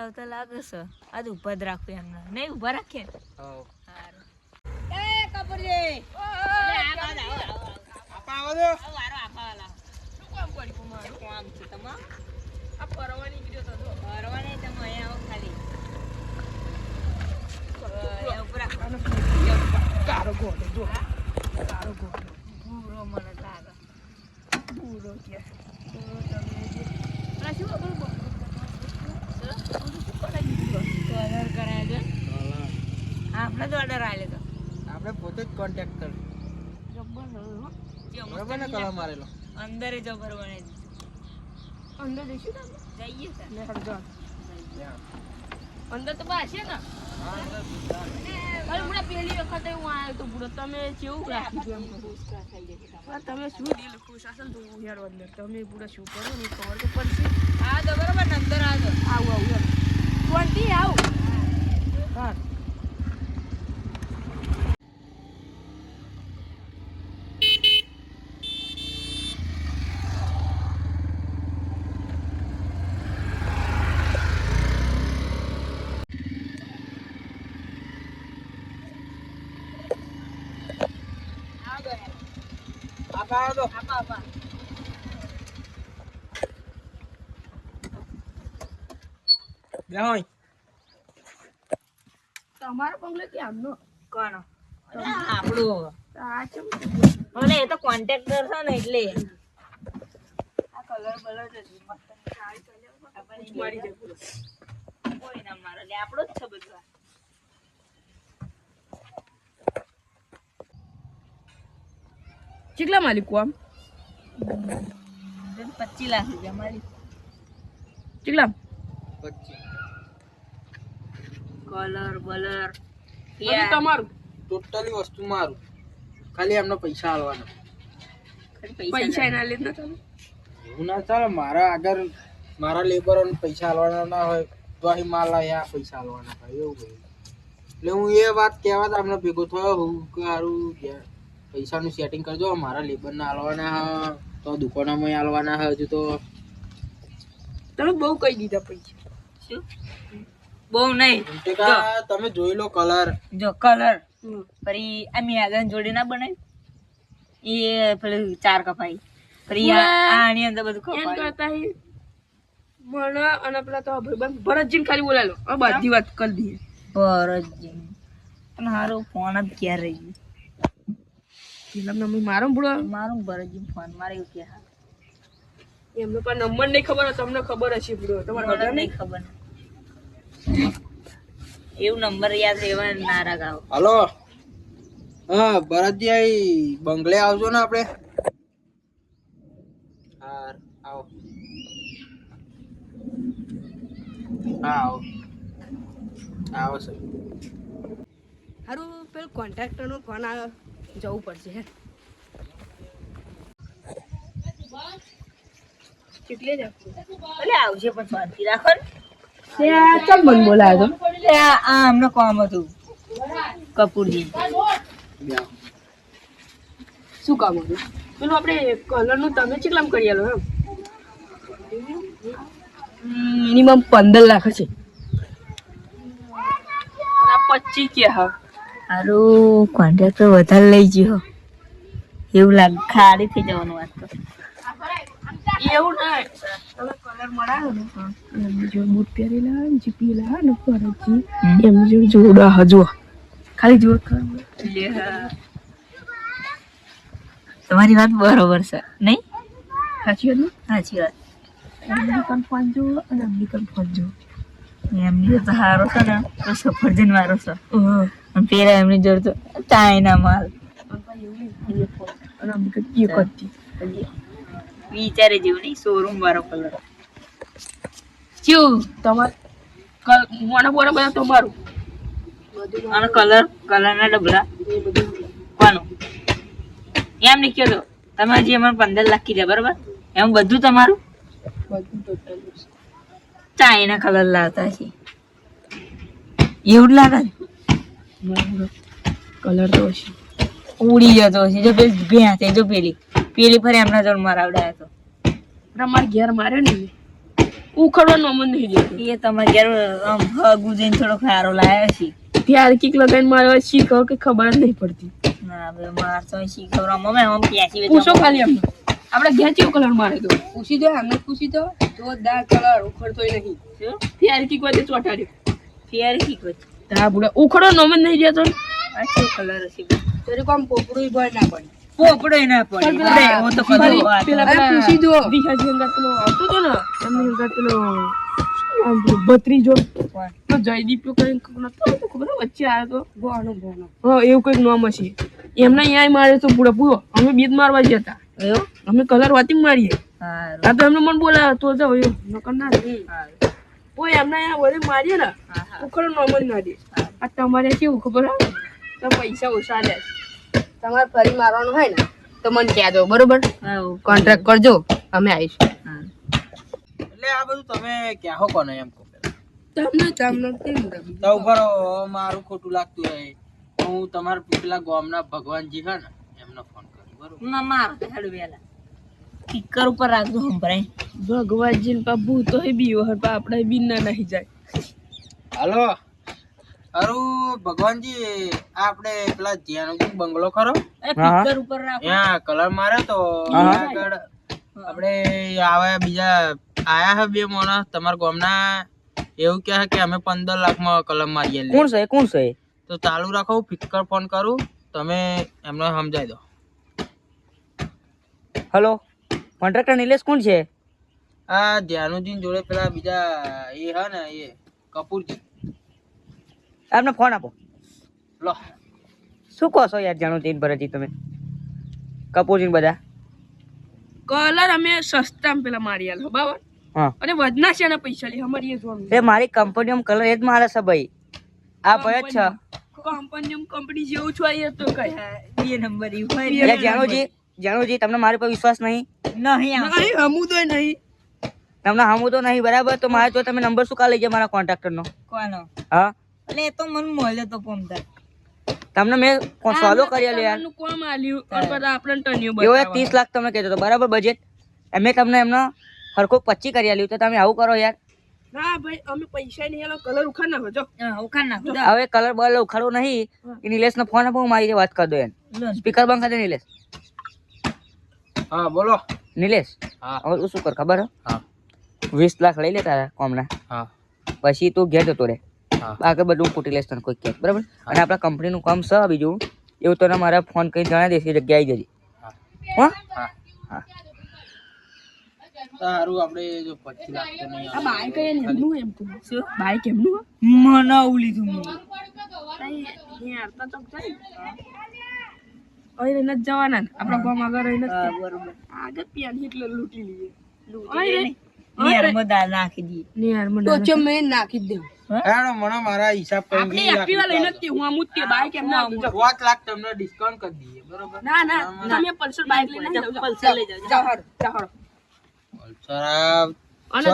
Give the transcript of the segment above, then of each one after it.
આવતા લાગે છે આજ ઉભા જ રાખું એમને નહીં ઉભા રાખીએ એ કપૂરજી આપા આવો દો વારો આપાવાલા શું કામ પડી મારું કામ છે તમારું આ પરવા નીકળ્યો તો પરવા નહીં તમે અહીંયા આવો ખાલી ઉપર કારો ગોળો જો કારો ગોળો ભૂરો મને લાગે પૂરો કે આ શું કરું કલર કરાય છે આપણે તો ઓર્ડર આલે તો આપણે પોતે જ કોન્ટેક્ટ કર બરાબર ને કલર મારેલો અંદર જબર બને અંદર જઈશું ને જઈએ સર લે હરજો અંદર તો બસ છે ને હા અરે મુડા પહેલી વખત હું આવ્યો તો બુડો તમે કેવું રાખ્યું એમ તમે શું ડીલ ખુશ અસલ તો યાર અંદર તમે પૂરા શું કરો ને ખબર તો પડશે આ તો બરાબર ને અંદર આ તો આવું કોણથી આવ હા આપા દો આપા બે હોય તમારો બંગલો કે આમનો કોનો આપણો આ ચમ ઓલે એ તો કોન્ટ્રાક્ટર છે ને એટલે આ કલર બલર છે મસ્ત સારી કલર આપણે મારી જાય પૂરો કોઈ ના મારે લે આપણો જ છે બધું કેટલા માલિકો આમ 25 લાખ રૂપિયા મારી કેટલા 25 કલર બલર બધું તમારું ટોટલી વસ્તુ મારું ખાલી એમને પૈસા આલવાના પૈસા એના લે ના ચાલે એવું ના ચાલે મારા આગળ મારા લેબરોને પૈસા આલવાના ના હોય તો અહીં માલ આયા પૈસા આલવાના હોય એવું હોય એટલે હું એ વાત કહેવા તમને ભેગો થયો હું કે સારું પૈસાનું સેટિંગ કરજો મારા લેબરના આલવાના હા તો દુકાનોમાં આલવાના હા હજુ તો તમે બહુ કહી દીધા પૈસા શું બહુ નહીં ટેકા તમે જોઈ લો કલર જો કલર ફરી આ મેગન જોડી ના બનાવી એ પેલું 4 કપાઈ ફરી આની અંદર બધું એમ કપાઈ કરતા હી મને અને પેલા તો ભાઈબંધ ભરતજીને ખાલી બોલાલો આ બધી વાત કરી દઈએ ભરતજી અને હારું ફોન જ ક્યાં રહી ગયું પેલા નંબર મારો બુડો મારું ભરતજી ફોન મારે એવું કે એમનો પણ નંબર નહીં ખબર હોય તમને ખબર હશે બુડો તમારે મને ખબર નહીં નહીં ખબર એવું નંબર યાદ રહેવા ના રાખાવ હાલો હા ભરતજી અહીં બંગલે આવજો ને આપણે હા આવો હા આવો આવો સર સારું પેલું કોન્ટ્રાક્ટરનો ફોન આવ્યો જવું પડશે હે કેટલે જ એટલે આવશે પણ શાંતિ રાખો ને ચમ મને બોલાયો તો એટલે આ અમને કામ હતું કપૂરજી શું કામ હતું પેલું આપણે કલરનું તમે કેટલામ કરી આલો એમ મિનિમમ 15 લાખ છે 25 કે હા હારું કોન્ટ્રાક્ટર વધારે લઈ ગયો એવું લાગે ખાલી થઈ જવાનું વાત તો એવું નહીં તમે કલર મળાયો ને એમની જોડે બૂટ પહેરેલા ને જીપી લા ને ફરજી એમની જોડે જોડા હજુ ખાલી જોડ તમારી વાત બરોબર છે નહીં સાચી વાત ને સાચી વાત અમેરિકન પાંજો અને અમેરિકન પાંજો એમની તો સારો છે ને તો સફરજન વાળો છે અને પેલા એમની જોડે તો ચાઇના માલ અને અમેરિકન એક હતી વિચારે જેવું નહીં શોરૂમ વાળો કલર શું તમારે મને બોલો બધા તમારું અને કલરના ડબલા એ બધું કોનું એમ નહીં કહેતો તમે હજી અમને 15 લાખ કીધા બરાબર એમ બધું તમારું બધું ટોટલ ચાઇના કલર લાવતા છે એવું જ લાગે કલર તો હશે ઉડી જતો હશે જો પેલી ભેંસ જો પેલી ફરે એમના જોડ મરાવડાયા તો અમારે ઘેર માર્યો ને ઉખડવા નોમ જ નહીં દેતો. એ તમારે ઘેર આમ હગું જઈને થોડો ખારો લાયો છે. ત્યારે કીક લગાઈને મારે શીખો કે ખબર જ નહીં પડતી. ના હવે માર તો શીખવરા મમે આમ પ્યાસી પૂછો ખાલી અમને આપણે ઘેર કેવો કલર મારે તો પૂછી દો અમને પૂછી દો જોરદાર કલર ઉખડતોય નહીં. ત્યારે કીક વાતે ચોટાડ્યો ફેર શીખવે તા બુડા ઉખડો નોમ જ નહીં દેતો. આ શું કલર હશે ત્યારે કોમ પોપડું ભય ના પડે. પોપડો ના પડે અરે ઓ તો કદો વાત પેલા અરે પૂછી દો. વિહાજી અંગત પેલો આવતો તો ને એમની અંગત પેલો આમ પેલો ભત્રીજો તો જયદીપ નો કઈ ખબર વચ્ચે આવ્યો તો ભોનો ભોનો હા એવું કઈક નામ હશે એમના અહીંયા મારે તો પૂરા પૂરો અમે બીજ મારવા જતા એવો અમે કલર વાતી મારીએ હારું આ તો એમને મને બોલાવે તો જાવ એવું નકર ના હારું કોઈ એમના અહીંયા વડે મારીએ ને ઉખડો નામ જ ના દે આ તમારે કેવું ખબર હે તો પૈસા ઓછા લે તમારે ફરી મારવાનું હોય ને તો મને કહી દો બરોબર. હારું કોન્ટ્રાક્ટ કરજો અમે આવીશું. હારું એટલે આ બધું તમે ક્યાં કોને એમ કહો પેલા? તમને તમને કેમ રમી? તો ઉભા રહો, મારું ખોટું લાગતું હોય તો હું તમારા પેલા ગામના ભગવાનજી છે ને એમને ફોન કરું બરોબર. ના માર હેડ વેલા સ્પીકર ઉપર રાખજો સંભળાય. ભગવાનજી ને બાબુ તો એ બીવો હર આપણે બી ના નહીં જાય. હાલો અરુ ભગવાનજી આ આપણે પેલા જ્યાંનો બંગલો ખરો એ સ્પીકર ઉપર રાખો. ત્યાં કલર માર્યો તો આગળ આપણે આવે બીજા આયા હે બે માણસ તમારા ગામના એવું કહે કે અમે 15 લાખમાં કલમ મારીએ. કોણ છે તો ચાલુ રાખો, ફિક્કર ફોન કરું, તમે એમને સમજાઈ દો. હેલો કોન્ટ્રાક્ટર નિલેશ કોણ છે? આ ધ્યાનુજી જોડે પેલા બીજા એ હે ને એ કપૂરજી આપને ફોન આપો. લો શું કહો છો યાર જાણો જઈને ભરતજી તમે કપૂરજી બધા? કલર અમે સસ્તામાં પેલા મારી આલો બરાબર હા અને વધના છે ને પૈસા લે અમારી એ જોવાનું એ મારી કંપનીમાં કલર એ જ મારે છે ભાઈ. આ ભય જ છે કંપની જેવું છું એ તો કઈ બે નંબર ઈ હોય એટલે જાણુજી તમને મારી પર વિશ્વાસ નહીં? નહીં આવતો. નહીં હમું તો નહીં તમને હમું તો નહીં બરાબર. તો મારે જો તમે નંબર શું કા લઈ જાય મારા કોન્ટ્રાક્ટરનો? કોનો હા એટલે એ તો મને મળ્યો તો પમદાર તમને મેં સોલો કરી યાર. નું કોમ આલ્યું અને પછી આપણને ટન્યો એવો 30 લાખ તમને કહેતો હતો બરાબર બજેટ. મેં તમને એમનો હરખો 25 કરી આલ્યું તો તમે આવું કરો યાર. ના ભાઈ અમે પૈસા નહીં આલો કલર ઉખાડ નાખો જો ઉખાડ નાખો હવે કલર બલ ઉખાડો નહીં. એ નિલેશનો ફોન આપો, હું મારી રીતે વાત કરી દો યાર. સ્પીકર બંધ કરી દે નિલેશ. હા બોલો. નિલેશ હા હવે તું શું કર ખબર હે? હા 20 લાખ લઈ લે તારા કોમના, હા પછી તું ઘેર જતો રે. હા આગળ બધું ફૂટી લેસ તને કોઈ કે બરાબર. અને આપણા કંપનીનું કામ છે બીજું એવું તને મારા ફોન કરી જણાવી દઈશ એ જગ્યાએ આવી જજે. હા હો હા હા સારું. આપણે જો 25 લાખ તો નહીં આ બાઈક એમનું એમ તો શું બાઈક એમનું મને આવું લીધું મેં. હવે રહીને જ જવાના ને આપણા ગામ આગળ રહીને જ હા, બરોબર આગળ પ્યાની એટલે લૂંટી લઈએ નેરમાં દાળ નાખી દઈએ. ને યાર મને ટોચો મેં નાખી જ દેવું. હેડો મને મારા હિસાબ કરી આપણી એક્ટિવા લઈને જ તે હું આમ જ તે બાઈક એમને આપું છું. 5 લાખ તમને ડિસ્કાઉન્ટ કરી દઈએ બરોબર. ના ના તમે પલ્સર બાઈક લઈને આવી જાઓ. પલ્સર લઈ જાઓ. જાઓ હારો જાઓ હારો પલ્સર અને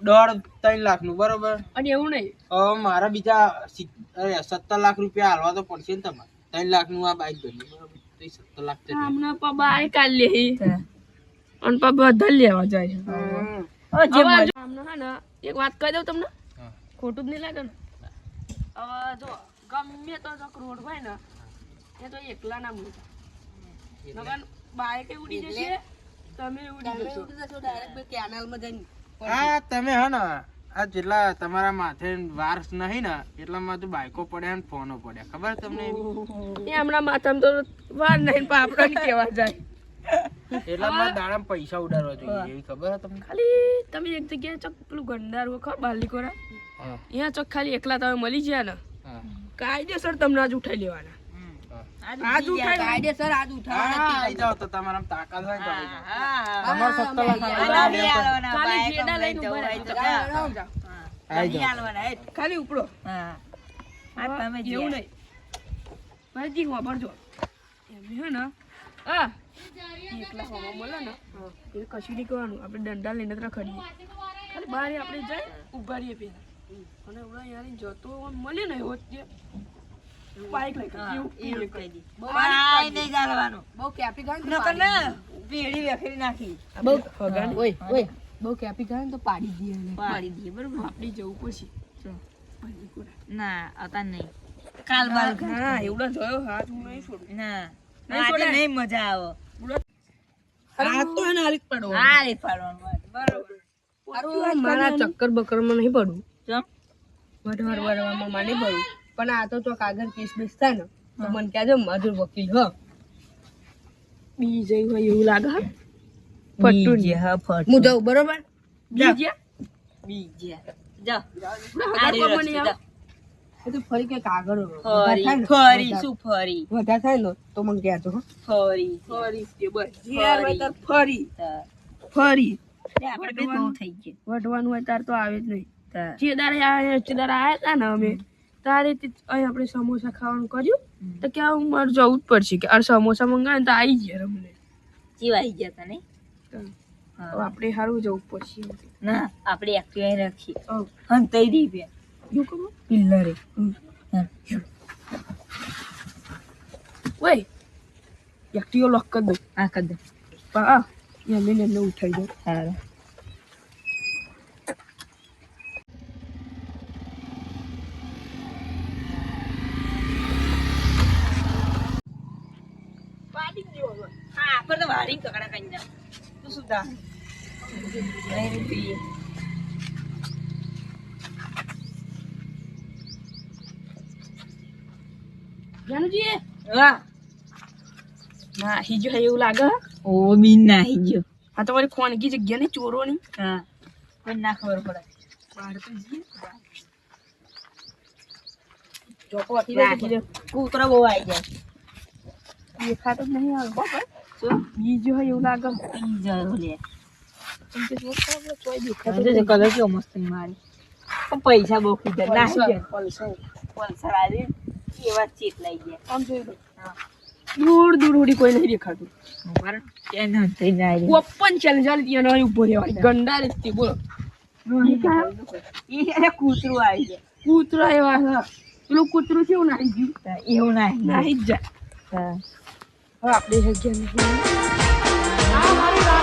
2.5-3 લાખનું બરોબર. અને એવું નહીં હવે મારા બીજા 17 લાખ રૂપિયા હાલવા તો પડશે ને તમારે. 3 લાખનું આ બાઈક ગયું બરોબર. તો 17 લાખ તો હમણાં પા બાઈક આ લે અને પા બધા લેવા જાય છે. હવે જે મળે. હમણાં હે ને એક વાત કહી દઉં તમને હા. ખોટું જ નહીં લાગે ને હવે જો ગમે તો રોડ હોય ને એ તો એકલા ના મળતા નકર બાઈક ઉડી જશે તમે ઉડી જશો ડાયરેક્ટ કેનાલમાં જઈને આ તમે હે ને આ જેટલા તમારા માથે વાર નહીં ને એટલામાં તો બાઈકો પડ્યા ને ફોનો પડ્યા ખબર તમને? એ હમણાં માથામાં તો વાર નહીં પણ આપણને કેવા જાય એટલામાં દાડામાં પૈસા ઉડાડવા જોઈએ એવી ખબર હે તમને? ખાલી તમે એક જગ્યાએ ચોક પેલું ગંડાર વખત બાલિકોરા હા અહીંયા ચોક ખાલી એકલા તમે મળી ગયા ને હા કાયદેસર તમને આજ ઉઠાઈ લેવાના આજ ઉઠાઈ કાયદેસર આજ ઉઠાવવાના હા આઈ જાઓ તો તમારામાં તાકાત હોય ને તો આઈ જાઓ. હા તમારે 17 લાખ હા નહીં હાલવાના. ખાલી બાઈક જેડા લઈને લઈને જવું ઉભા હોય તો રહો. હા. જાઓ, જાઓ. આઈ નહીં જાઓ. હાલવાના, હેડ. ખાલી ઉપડો હા આ તમે જ એવું યાર. નહીં ભાઈજી વાપરજો એમ હે ને હા એકલા હોવા મળે ને એ કશું નહીં કરવાનું આપણે દંડા લઈને જ રખડીએ ખાલી બહાર આપણે જાય ઉભા રહીએ પેલા અને એવડા યાર જતો મળે ને એવો જ બાઈક લઈ હા, કેવું એવું પીએ કહી દી. કાંઈ નહીં ચાલવાનું. બહુ કેપી ગાન નકર ને પેઢી વેખરી નાખી. બહુ હગાને ઓય ઓય બહુ કેપી કરે ને તો પાડી દઈએ એને. પાડી દઈએ બરોબર. આપણે જવું પડશે ચો. ભાજીપુરા. ના હતા નહીં કાલ બાલ હા એવડો જોયો હાથ હું નહીં છોડું. ના નહીં આજે છોડાય. નહીં મજા આવે આ તો એને હારી જ પડવો. આ રે પાડવાનું વાત. બરોબર હારું, મારા ચક્કર બકરમાં નહીં પડવું, ચમ વઢવામાં માં નહીં પડવું, પણ આ તો ચોક આગળ કેસ બેસ થાય ને તો મને કહેજો, મજૂર વકીલ હ. બી જઈ હોય એવું લાગે હા. ફટું બીજે હા ફટ હું જાઉં બરોબર. બીજે બીજે જા આ આ રે રસ્તે જા. એ તો ફરી કંઈક આગળ ફરી ફરી શું ફરી વધારે થાય ને તો મને કહેજો હો. ફરી ફરી તે બસ જ્યાં હોય તાર ફરી તા. ફરી આપણે બે બહુ થઈ ગયા વઢવાનું હોય તાર તો આવે જ નહીં. તા. ચેદારે આયા હતા ને અમે તારે અહીં આપણે સમોસા ખાવાનું કર્યું તો કે હું મારે જવું જ પડશે કે આ સમોસા મંગાવે ને તો આવી ગયા અમને. જીવાઈ ગયા તા નહીં તો આપણે સારું જવું પડશે. ના આપણે એક્ટિવા રાખીએ હવ. હંતાઈ દઈ બે શું કરું પિલ્લરે ઓય એક્ટિવો લોક કરી દઉં. આ કદ હા એમને ઉઠાઈ દઉં. હા હા આપણે તો વારી કકડા કઈ જા તું સુધા નહીં પીએ જાનુજી હા ના હીજો એવું લાગે ઓ બી નાહી ગયો આ તમારી ખોનગી જગ્યા ને ચોરોની હા કોઈ ના ખબર પડે બહાર તો જઈએ ચોકો રાખી દે કૂતરો બહુ આવી જાય દેખાતો જ નહીં આવે બાપા. શું બીજો હોય એવું લાગે પી જાય લે એમ કે જો ખબર તોય દેખાતો જ કલર નહીં. કલર કેવો મસ્ત મારી પણ પૈસા બહુ કીધા નાહી પલ્સર, ગયા પલ્સર. પલ્સર આવી એવા ચેત લઈ ગયા આમ જોઈ લો. દૂર દૂર સુધી કોઈ નહીં દેખાતું. એને હંતાઈ ના આવી ઓપન ચેલેન્જ આલી ત્યાં નહીં ઉભો રહેવાની ગંડા રીતથી બોલો એને કૂતરું આવી જાય કૂતરા એવા હા. પેલું કૂતરું છે એવું નાહી ગયું એવું ના નાહી જ જાય. હા હવે આપણે જગ્યા નહીં. આ મારી વાત